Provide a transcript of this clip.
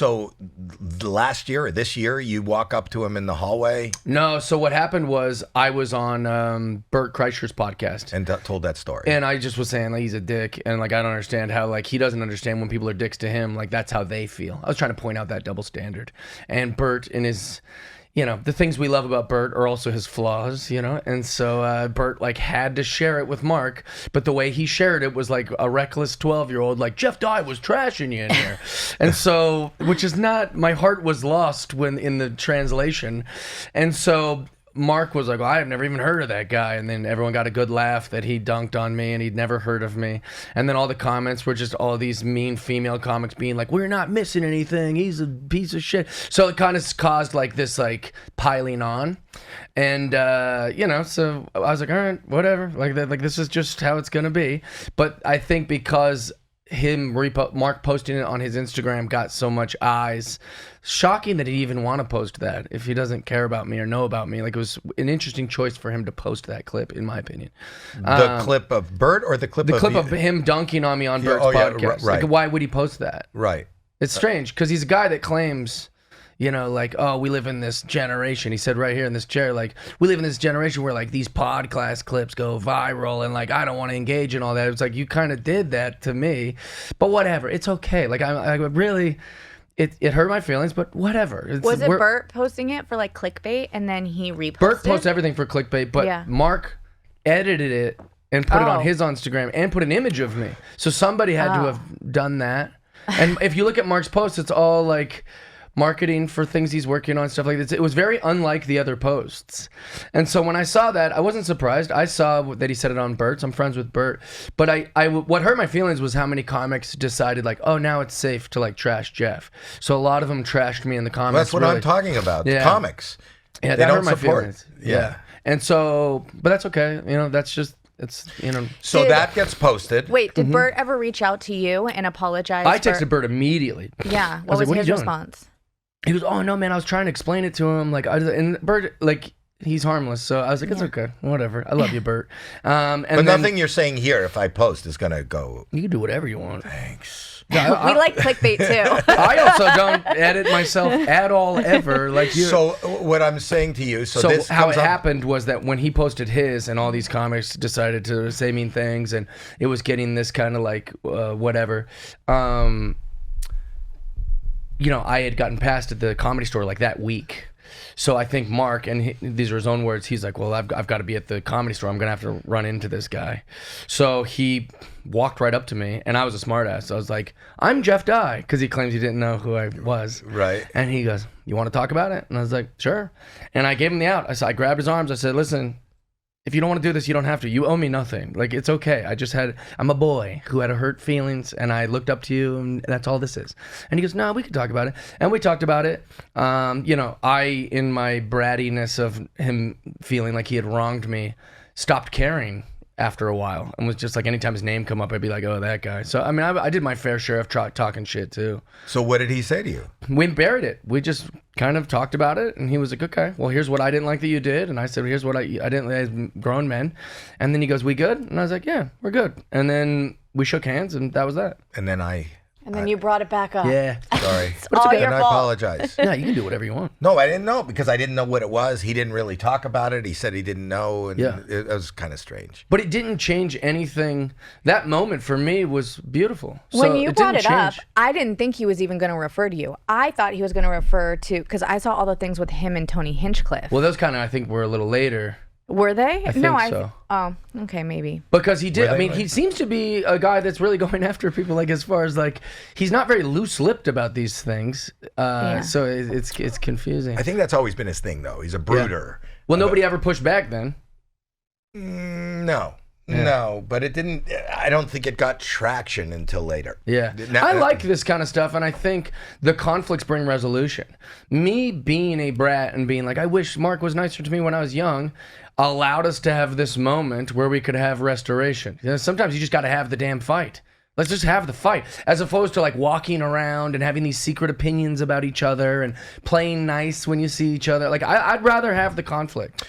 So last year or this year, you walk up to him in the hallway? No, so what happened was I was on Bert Kreischer's podcast. And told that story. And I just was saying, like, he's a dick. And, like, I don't understand how, like, he doesn't understand when people are dicks to him. Like, that's how they feel. I was trying to point out that double standard. And Bert in his... You know, the things we love about Bert are also his flaws, you know? And so Bert, like, had to share it with Mark, but the way he shared it was like a reckless 12-year-old, like, Jeff Dye was trashing you in here. And so, which is not, my heart was lost when in the translation. And so Mark was like, well, I've never even heard of that guy. And then everyone got a good laugh that he dunked on me and he'd never heard of me. And then all the comments were just all these mean female comics being like, we're not missing anything. He's a piece of shit. So it kind of caused like this like piling on. And, you know, so I was like, all right, whatever. Like this is just how it's going to be. But I think because Mark posting it on his Instagram got so much eyes. Shocking that he'd even want to post that if he doesn't care about me or know about me. Like, it was an interesting choice for him to post that clip, in my opinion. The clip of Bert or the clip of him dunking on me on Bert's podcast. Yeah, right. Like, why would he post that? Right. It's strange because he's a guy that claims, you know, like, oh, we live in this generation. He said right here in this chair, like, we live in this generation where, like, these podcast clips go viral and, like, I don't want to engage in all that. It's like, you kind of did that to me. But whatever. It's okay. Like, I really... It hurt my feelings, but whatever. Was it Bert posting it for like clickbait and then he reposted? Bert posts everything for clickbait, but Mark edited it and put it on his Instagram and put an image of me. So somebody had to have done that. And if you look at Mark's posts, it's all like marketing for things he's working on, stuff like this. It was very unlike the other posts. And so when I saw that, I wasn't surprised. I saw that he said it on Bert's. I'm friends with Bert. But what hurt my feelings was how many comics decided, like, oh, now it's safe to, like, trash Jeff. So a lot of them trashed me in the comments. Well, that's what I'm talking about. Yeah. Comics. Yeah, they that don't hurt my support. Feelings. Yeah. And so, but that's okay. You know, that's just... It's, you know. So that gets posted. Wait, did Bert ever reach out to you and apologize? I texted Bert immediately. Yeah. What was his response? He goes, oh, no, man, I was trying to explain it to him. Like, and Bert, like, he's harmless. So I was like, it's okay. Whatever. I love you, Bert. But nothing you're saying here, if I post, is going to go. You can do whatever you want. Thanks. We like clickbait, too. I also don't edit myself at all, ever. Like you. So what I'm saying to you, so this how it happened was that when he posted his and all these comics decided to say mean things and it was getting this kind of like, whatever, you know, I had gotten passed at the Comedy Store like that week. So I think Mark, and these are his own words, he's like, well, I've got to be at the Comedy Store. I'm going to have to run into this guy. So he walked right up to me, and I was a smartass. So I was like, I'm Jeff Dye, because he claims he didn't know who I was. Right. And he goes, you want to talk about it? And I was like, sure. And I gave him the out. I grabbed his arms. I said, listen, if you don't want to do this, you don't have to. You owe me nothing. Like, it's okay. I'm a boy who had hurt feelings, and I looked up to you, and that's all this is. And he goes, no, we could talk about it. And we talked about it. You know, I, in my brattiness of him feeling like he had wronged me, stopped caring after a while, and was just like, anytime his name come up, I'd be like, oh, that guy. So, I mean, I did my fair share of talking shit, too. So what did he say to you? We buried it. We just kind of talked about it, and he was like, okay, well, here's what I didn't like that you did, and I said, here's what I didn't like as grown men. And then he goes, we good? And I was like, yeah, we're good. And then we shook hands, and that was that. And then And then you brought it back up. Yeah. Sorry. It's all your and I fault. apologize. Yeah, you can do whatever you want. No, I didn't know because I didn't know what it was. He didn't really talk about it. He said he didn't know, and it was kind of strange. But it didn't change anything. That moment for me was beautiful. When you brought it up, I didn't think he was even going to refer to you. I thought he was going to refer to, because I saw all the things with him and Tony Hinchcliffe. Well, those kind of, I think, were a little later. Were they? I think so. Oh, okay, maybe. Because he did. I mean, he seems to be a guy that's really going after people. Like, as far as like, he's not very loose-lipped about these things. So it's confusing. I think that's always been his thing, though. He's a brooder. Yeah. Well, nobody ever pushed back then. No. Yeah. No, but it didn't. I don't think it got traction until later. Yeah. I like this kind of stuff, and I think the conflicts bring resolution. Me being a brat and being like, I wish Mark was nicer to me when I was young, allowed us to have this moment where we could have restoration. You know, sometimes you just got to have the damn fight. Let's just have the fight, as opposed to like walking around and having these secret opinions about each other and playing nice when you see each other. Like, I'd rather have the conflict.